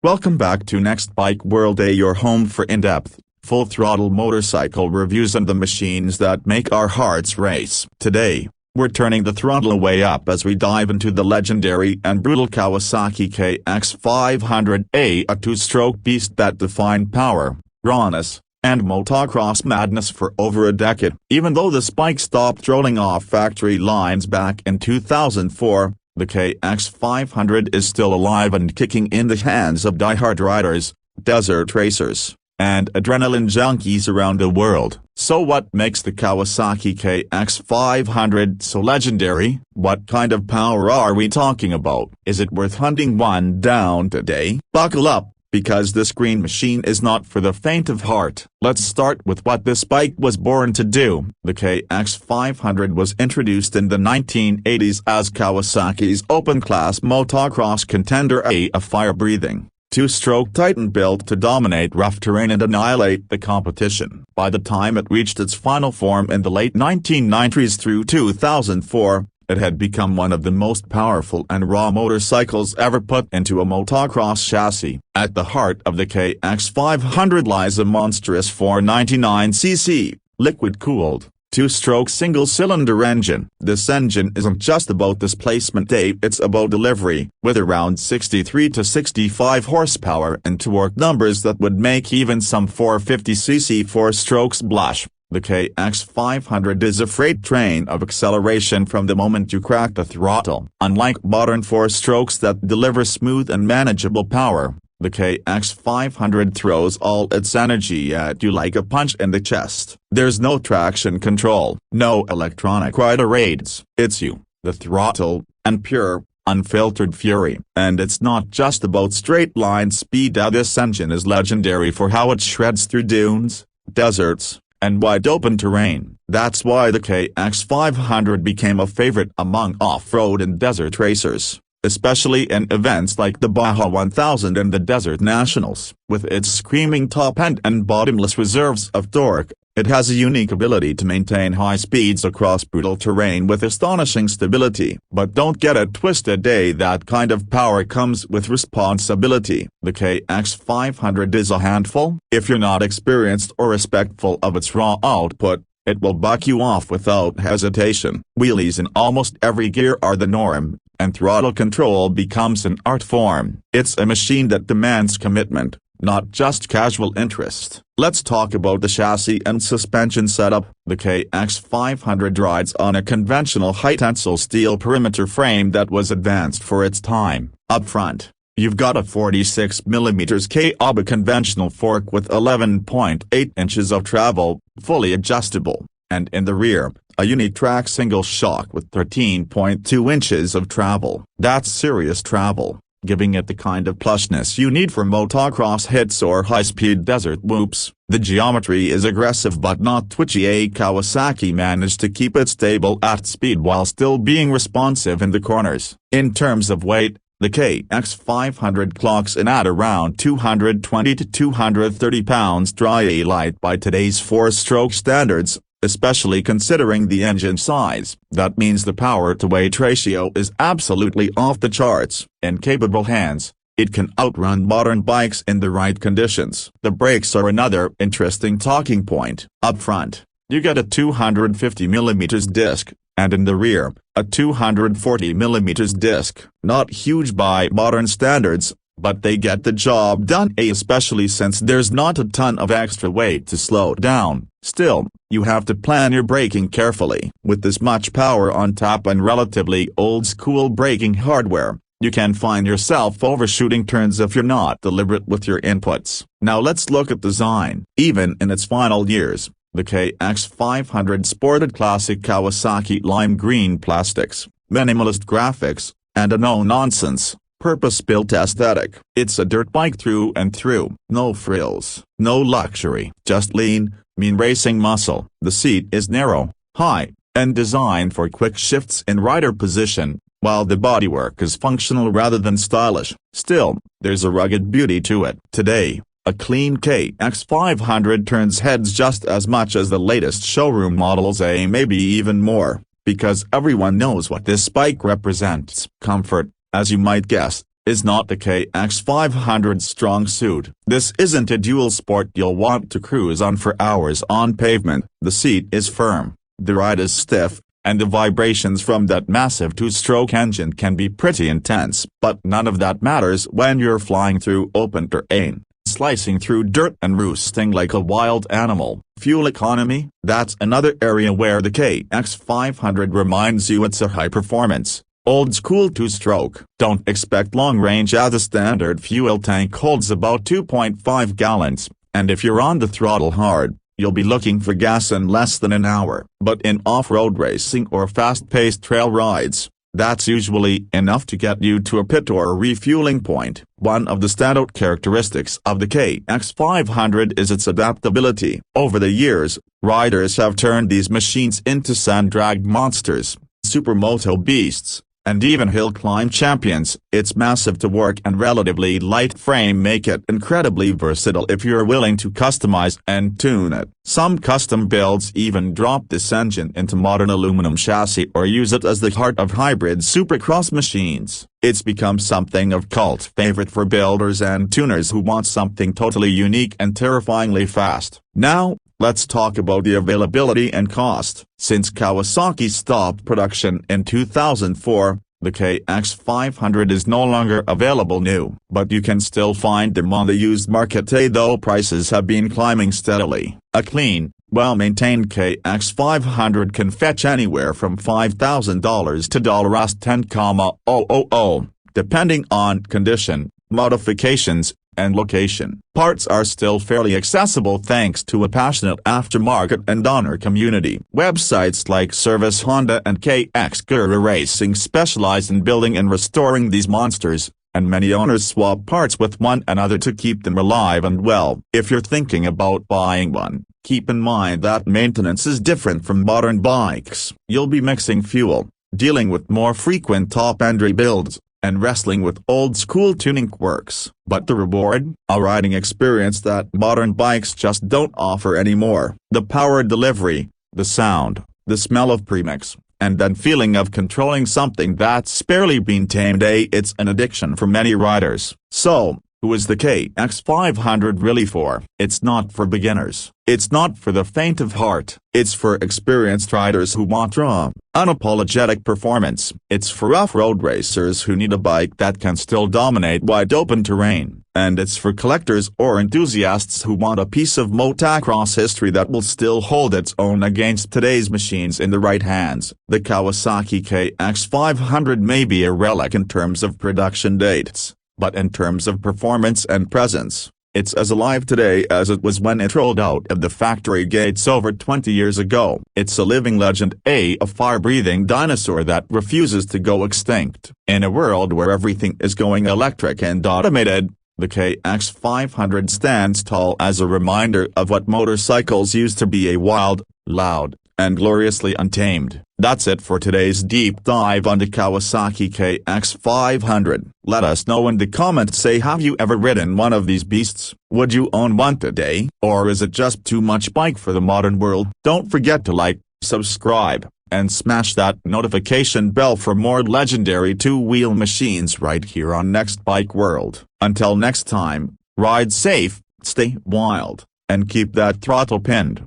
Welcome back to Next Bike World, your home for in-depth, full-throttle motorcycle reviews and the machines that make our hearts race. Today, we're turning the throttle way up as we dive into the legendary and brutal Kawasaki KX500, a two-stroke beast that defined power, rawness, and motocross madness for over a decade. Even though this bike stopped rolling off factory lines back in 2004, the KX500 is still alive and kicking in the hands of die-hard riders, desert racers, and adrenaline junkies around the world. So what makes the Kawasaki KX500 so legendary? What kind of power are we talking about? Is it worth hunting one down today? Buckle up, because this green machine is not for the faint of heart. Let's start with what this bike was born to do. The KX500 was introduced in the 1980s as Kawasaki's open-class motocross contender, a fire-breathing, two-stroke titan built to dominate rough terrain and annihilate the competition. By the time it reached its final form in the late 1990s through 2004, it had become one of the most powerful and raw motorcycles ever put into a motocross chassis. At the heart of the KX500 lies a monstrous 499cc, liquid-cooled, two-stroke single-cylinder engine. This engine isn't just about displacement, it's about delivery, with around 63 to 65 horsepower and torque numbers that would make even some 450cc four-strokes blush. The KX500 is a freight train of acceleration from the moment you crack the throttle. Unlike modern four-strokes that deliver smooth and manageable power, the KX500 throws all its energy at you like a punch in the chest. There's no traction control, no electronic rider aids. It's you, the throttle, and pure, unfiltered fury. And it's not just about straight-line speed. This engine is legendary for how it shreds through dunes, deserts, and wide-open terrain. That's why the KX500 became a favorite among off-road and desert racers, especially in events like the Baja 1000 and the Desert Nationals. With its screaming top end and bottomless reserves of torque, it has a unique ability to maintain high speeds across brutal terrain with astonishing stability. But don't get it twisted, that kind of power comes with responsibility. The KX500 is a handful. If you're not experienced or respectful of its raw output, it will buck you off without hesitation. Wheelies in almost every gear are the norm, and throttle control becomes an art form. It's a machine that demands commitment, not just casual interest. Let's talk about the chassis and suspension setup. The KX500 rides on a conventional high-tensile steel perimeter frame that was advanced for its time. Up front, you've got a 46mm Kawasaki conventional fork with 11.8 inches of travel, fully adjustable, and in the rear, a unitrack single shock with 13.2 inches of travel. That's serious travel, giving it the kind of plushness you need for motocross hits or high-speed desert whoops. The geometry is aggressive but not twitchy. Kawasaki managed to keep it stable at speed while still being responsive in the corners. In terms of weight, the KX500 clocks in at around 220 to 230 pounds dry light by today's four-stroke standards, especially considering the engine size. That means the power-to-weight ratio is absolutely off the charts. In capable hands, it can outrun modern bikes in the right conditions. The brakes are another interesting talking point. Up front, you get a 250mm disc, and in the rear, a 240mm disc. Not huge by modern standards, but they get the job done, especially since there's not a ton of extra weight to slow down. Still, you have to plan your braking carefully. With this much power on tap and relatively old-school braking hardware, you can find yourself overshooting turns if you're not deliberate with your inputs. Now let's look at design. Even in its final years, the KX500 sported classic Kawasaki lime green plastics, minimalist graphics, and a no-nonsense, purpose-built aesthetic. It's a dirt bike through and through. No frills, no luxury, just lean, mean racing muscle. The seat is narrow, high, and designed for quick shifts in rider position, while the bodywork is functional rather than stylish. Still, there's a rugged beauty to it. Today, a clean KX500 turns heads just as much as the latest showroom models, maybe even more, because everyone knows what this bike represents. Comfort, as you might guess, is not the KX500's strong suit. This isn't a dual sport you'll want to cruise on for hours on pavement. The seat is firm, the ride is stiff, and the vibrations from that massive two-stroke engine can be pretty intense. But none of that matters when you're flying through open terrain, slicing through dirt and roosting like a wild animal. Fuel economy, that's another area where the KX500 reminds you it's a high-performance, old-school two-stroke. Don't expect long range as the standard fuel tank holds about 2.5 gallons, and if you're on the throttle hard, you'll be looking for gas in less than an hour. But in off-road racing or fast-paced trail rides, that's usually enough to get you to a pit or a refueling point. One of the standout characteristics of the KX500 is its adaptability. Over the years, riders have turned these machines into sand-dragged monsters, supermoto beasts, and even hill climb champions. Its massive torque and relatively light frame make it incredibly versatile if you're willing to customize and tune it. Some custom builds even drop this engine into modern aluminum chassis or use it as the heart of hybrid supercross machines. It's become something of cult favorite for builders and tuners who want something totally unique and terrifyingly fast. Now, let's talk about the availability and cost. Since Kawasaki stopped production in 2004, the KX500 is no longer available new, but you can still find them on the used market today, though prices have been climbing steadily. A clean, well-maintained KX500 can fetch anywhere from $5,000 to $10,000, depending on condition, modifications, and location. Parts are still fairly accessible thanks to a passionate aftermarket and owner community. Websites like Service Honda and KX Guru Racing specialize in building and restoring these monsters, and many owners swap parts with one another to keep them alive and well. If you're thinking about buying one, keep in mind that maintenance is different from modern bikes. You'll be mixing fuel, dealing with more frequent top-end rebuilds, and wrestling with old-school tuning quirks. But the reward? A riding experience that modern bikes just don't offer anymore. The power delivery, the sound, the smell of premix, and that feeling of controlling something that's barely been tamed. It's an addiction for many riders. So, who is the KX500 really for? It's not for beginners. It's not for the faint of heart. It's for experienced riders who want raw, unapologetic performance. It's for off-road racers who need a bike that can still dominate wide-open terrain. And it's for collectors or enthusiasts who want a piece of motocross history that will still hold its own against today's machines in the right hands. The Kawasaki KX500 may be a relic in terms of production dates, but in terms of performance and presence, it's as alive today as it was when it rolled out of the factory gates over 20 years ago. It's a living legend, a fire-breathing dinosaur that refuses to go extinct. In a world where everything is going electric and automated, the KX500 stands tall as a reminder of what motorcycles used to be: a wild, loud, and gloriously untamed. That's it for today's deep dive on the Kawasaki KX500. Let us know in the comments. Say, have you ever ridden one of these beasts? Would you own one today? Or is it just too much bike for the modern world? Don't forget to like, subscribe, and smash that notification bell for more legendary two-wheel machines right here on Next Bike World. Until next time, ride safe, stay wild, and keep that throttle pinned.